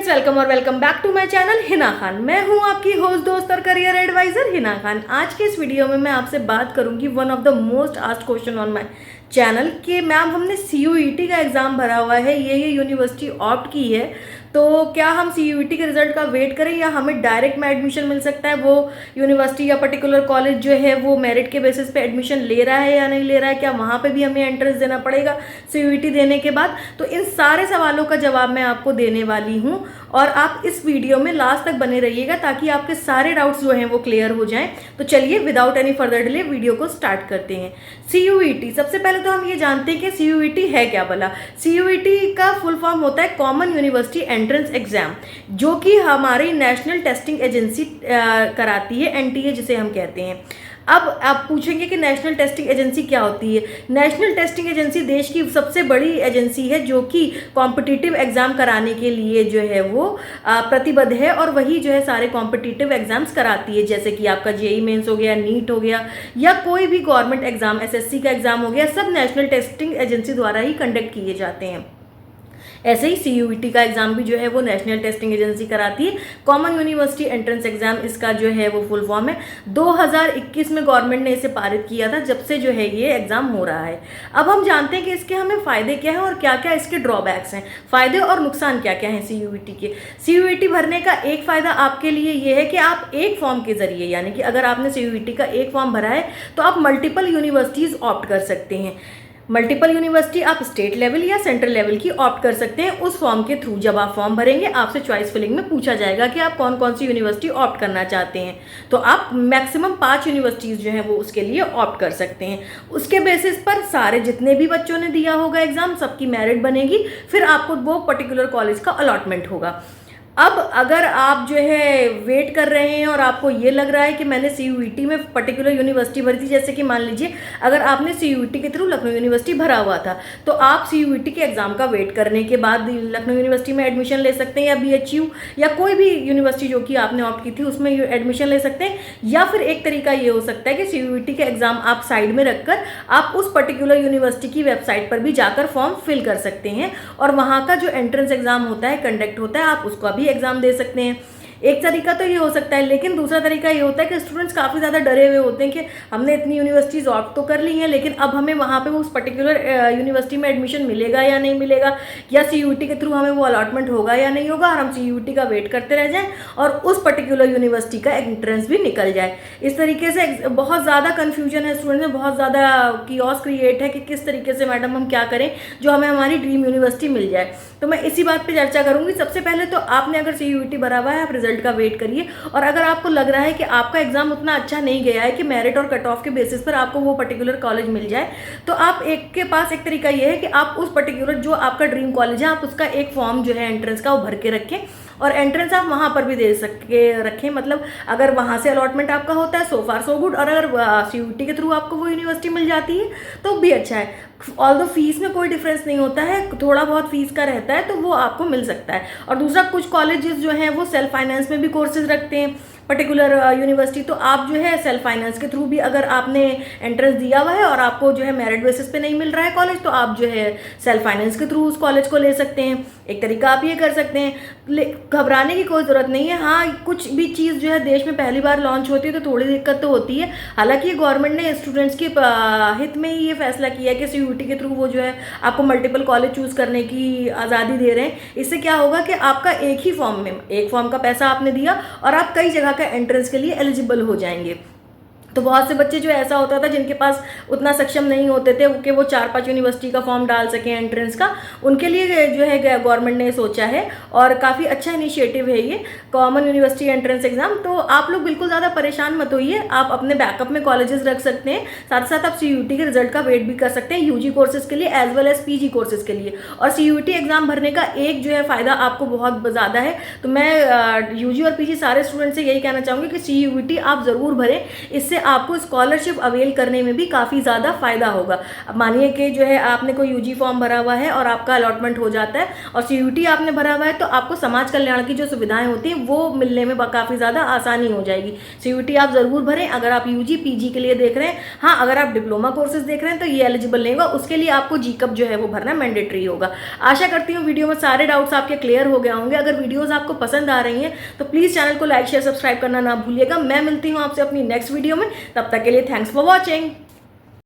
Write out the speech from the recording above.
Friends, welcome और welcome back to my channel Hina Khan. मैं हूं आपकी होस्ट, दोस्त और करियर एडवाइजर हिना खान। आज के इस वीडियो में मैं आपसे बात करूंगी one of the most asked question on my channel कि मैम हमने CUET का एग्ज़ाम भरा हुआ है, ये यूनिवर्सिटी ऑप्ट की है, तो क्या हम CUET के रिजल्ट का वेट करें या हमें डायरेक्ट में एडमिशन मिल सकता है? वो यूनिवर्सिटी या पर्टिकुलर कॉलेज जो है वो मेरिट के बेसिस पे एडमिशन ले रहा है या नहीं ले रहा है? क्या वहाँ पे भी हमें एंट्रेंस देना पड़ेगा CUET देने के बाद? तो इन सारे सवालों का जवाब मैं आपको देने वाली हूँ और आप इस वीडियो में लास्ट तक बने रहिएगा ताकि आपके सारे डाउट्स जो हैं वो क्लियर हो जाएं। तो चलिए without any further delay video को स्टार्ट करते हैं। CUET, सबसे पहले तो हम ये जानते हैं कि CUET है क्या भला। CUET का फुल फॉर्म होता है कॉमन यूनिवर्सिटी एंट्रेंस एग्जाम, जो कि हमारी नेशनल टेस्टिंग एजेंसी कराती है, NTA जिसे हम कहते हैं। अब आप पूछेंगे कि नेशनल टेस्टिंग एजेंसी क्या होती है। नेशनल टेस्टिंग एजेंसी देश की सबसे बड़ी एजेंसी है जो कि कॉम्पिटिटिव एग्जाम कराने के लिए जो है वो प्रतिबद्ध है और वही जो है सारे कॉम्पिटिटिव एग्जाम्स कराती है, जैसे कि आपका JEE मेंस हो गया, नीट हो गया या कोई भी गवर्नमेंट एग्जाम, SSC का एग्जाम हो गया, सब नेशनल टेस्टिंग एजेंसी द्वारा ही कंडक्ट किए जाते हैं। ऐसे ही CUET का एग्जाम भी जो है वो नेशनल टेस्टिंग एजेंसी कराती है। कॉमन यूनिवर्सिटी एंट्रेंस एग्जाम इसका जो है वो फुल फॉर्म है। 2021 में गवर्नमेंट ने इसे पारित किया था, जब से जो है ये एग्जाम हो रहा है। अब हम जानते हैं कि इसके हमें फायदे क्या हैं और क्या क्या इसके ड्रॉबैक्स हैं, फायदे और नुकसान क्या क्या हैं CUET के। CUET भरने का एक फायदा आपके लिए ये है कि आप एक फॉर्म के जरिए, यानी कि अगर आपने CUET का एक फॉर्म भरा है तो आप मल्टीपल यूनिवर्सिटीज ऑप्ट कर सकते हैं। मल्टीपल यूनिवर्सिटी आप स्टेट लेवल या सेंट्रल लेवल की ऑप्ट कर सकते हैं उस फॉर्म के थ्रू। जब आप फॉर्म भरेंगे आपसे चॉइस फिलिंग में पूछा जाएगा कि आप कौन कौन सी यूनिवर्सिटी ऑप्ट करना चाहते हैं, तो आप मैक्सिमम 5 यूनिवर्सिटीज़ जो हैं वो उसके लिए ऑप्ट कर सकते हैं। उसके बेसिस पर सारे जितने भी बच्चों ने दिया होगा एग्जाम, सबकी मेरिट बनेगी, फिर आपको वो पर्टिकुलर कॉलेज का अलॉटमेंट होगा। अब अगर आप जो है वेट कर रहे हैं और आपको ये लग रहा है कि मैंने CUET में पर्टिकुलर यूनिवर्सिटी भरी थी, जैसे कि मान लीजिए अगर आपने CUET के थ्रू लखनऊ यूनिवर्सिटी भरा हुआ था, तो आप CUET के एग्जाम का वेट करने के बाद लखनऊ यूनिवर्सिटी में एडमिशन ले सकते हैं या BHU या कोई भी यूनिवर्सिटी जो कि आपने ऑप्ट की थी उसमें एडमिशन ले सकते हैं। या फिर एक तरीका ये हो सकता है कि CUET के एग्जाम आप साइड में रखकर आप उस पर्टिकुलर यूनिवर्सिटी की वेबसाइट पर भी जाकर फॉर्म फिल कर सकते हैं और वहाँ का जो एंट्रेंस एग्जाम होता है, कंडक्ट होता है, आप उसका भी एग्जाम दे सकते हैं। एक तरीका तो ये हो सकता है, लेकिन दूसरा तरीका ये होता है कि स्टूडेंट्स काफ़ी ज़्यादा डरे हुए होते हैं कि हमने इतनी यूनिवर्सिटीज़ ऑप्ट तो कर ली हैं, लेकिन अब हमें वहाँ पे उस पर्टिकुलर यूनिवर्सिटी में एडमिशन मिलेगा या नहीं मिलेगा, या CUET के थ्रू हमें वो अलॉटमेंट होगा या नहीं होगा, और हम CUET का वेट करते रह जाएं और उस पर्टिकुलर यूनिवर्सिटी का एंट्रेंस भी निकल जाए। इस तरीके से बहुत ज़्यादा कन्फ्यूजन है स्टूडेंट में, बहुत ज़्यादा कियोस क्रिएट है कि किस तरीके से मैडम हम क्या करें जो हमें हमारी ड्रीम यूनिवर्सिटी मिल जाए। तो मैं इसी बात पर चर्चा करूँगी। सबसे पहले तो आपने अगर CUET भरा हुआ है, आप रिजल्ट का वेट करिए, और अगर आपको लग रहा है कि आपका एग्जाम उतना अच्छा नहीं गया है कि मेरिट और कट ऑफ के बेसिस पर आपको वो पर्टिकुलर कॉलेज मिल जाए, तो आप के पास एक तरीका ये है कि आप उस पर्टिकुलर जो आपका ड्रीम कॉलेज है, आप उसका एक फॉर्म जो है एंट्रेंस का वो भर के रखें और एंट्रेंस आप वहाँ पर भी दे सके रखें। मतलब अगर वहाँ से अलॉटमेंट आपका होता है, सो फार सो गुड, और अगर CUET के थ्रू आपको वो यूनिवर्सिटी मिल जाती है तो भी अच्छा है। ऑल्दो फीस में कोई डिफरेंस नहीं होता है, थोड़ा बहुत फीस का रहता है, तो वो आपको मिल सकता है। और दूसरा, कुछ कॉलेजेस जो हैं वो सेल्फ फाइनेंस में भी कोर्सेज रखते हैं पर्टिकुलर यूनिवर्सिटी, तो आप जो है सेल्फ फाइनेंस के थ्रू भी अगर आपने एंट्रेंस दिया हुआ है और आपको जो है मेरिट बेसिस पे नहीं मिल रहा है कॉलेज, तो आप जो है सेल्फ फाइनेंस के थ्रू उस कॉलेज को ले सकते हैं। एक तरीका आप ये कर सकते हैं। घबराने की कोई ज़रूरत नहीं है। हाँ, कुछ भी चीज़ जो है देश में पहली बार लॉन्च होती है तो थोड़ी दिक्कत तो होती है। हालांकि गवर्नमेंट ने स्टूडेंट्स के हित में ही ये फैसला किया है कि CUET के थ्रू वो जो है आपको मल्टीपल कॉलेज चूज़ करने की आज़ादी दे रहे हैं। इससे क्या होगा कि आपका एक ही फॉर्म में, एक फॉर्म का पैसा आपने दिया और आप कई जगह का एंट्रेंस के लिए एलिजिबल हो जाएंगे। तो बहुत से बच्चे जो ऐसा होता था जिनके पास उतना सक्षम नहीं होते थे कि वो 4-5 यूनिवर्सिटी का फॉर्म डाल सकें एंट्रेंस का, उनके लिए जो है गवर्नमेंट ने सोचा है और काफ़ी अच्छा इनिशिएटिव है ये कॉमन यूनिवर्सिटी एंट्रेंस एग्जाम। तो आप लोग बिल्कुल ज़्यादा परेशान मत होइए, आप अपने बैकअप में कॉलेजेस रख सकते हैं, साथ साथ आप CUET के रिजल्ट का वेट भी कर सकते हैं UG कोर्सेज के लिए as well as PG courses के लिए। और CUET एग्जाम भरने का एक जो है फ़ायदा आपको बहुत ज़्यादा है, तो मैं UG और PG सारे स्टूडेंट से यही कहना चाहूँगी कि CUET आप ज़रूर भरें। इससे आपको स्कॉलरशिप अवेल करने में भी काफ़ी ज़्यादा फ़ायदा होगा। अब मानिए कि जो है आपने कोई यूजी फॉर्म भरा हुआ है और आपका अलॉटमेंट हो जाता है और सीयूटी आपने भरा हुआ है, तो आपको समाज कल्याण की जो सुविधाएं होती हैं वो मिलने में काफ़ी ज़्यादा आसानी हो जाएगी। सीयूटी आप ज़रूर भरें अगर आप यूजी पीजी के लिए देख रहे हैं। हाँ, अगर आप डिप्लोमा कोर्सेज देख रहे हैं तो ये एलिजिबल नहीं होगा, उसके लिए आपको जीकअप जो है वो भरना मैंडेटरी होगा। आशा करती हूँ वीडियो में सारे डाउट्स आपके क्लियर हो गए होंगे। अगर वीडियोज़ आपको पसंद आ रही हैं तो प्लीज़ चैनल को लाइक शेयर सब्सक्राइब करना ना भूलिएगा। मैं मिलती हूँ आपसे अपनी नेक्स्ट वीडियो में, तब तक के लिए थैंक्स फॉर वॉचिंग।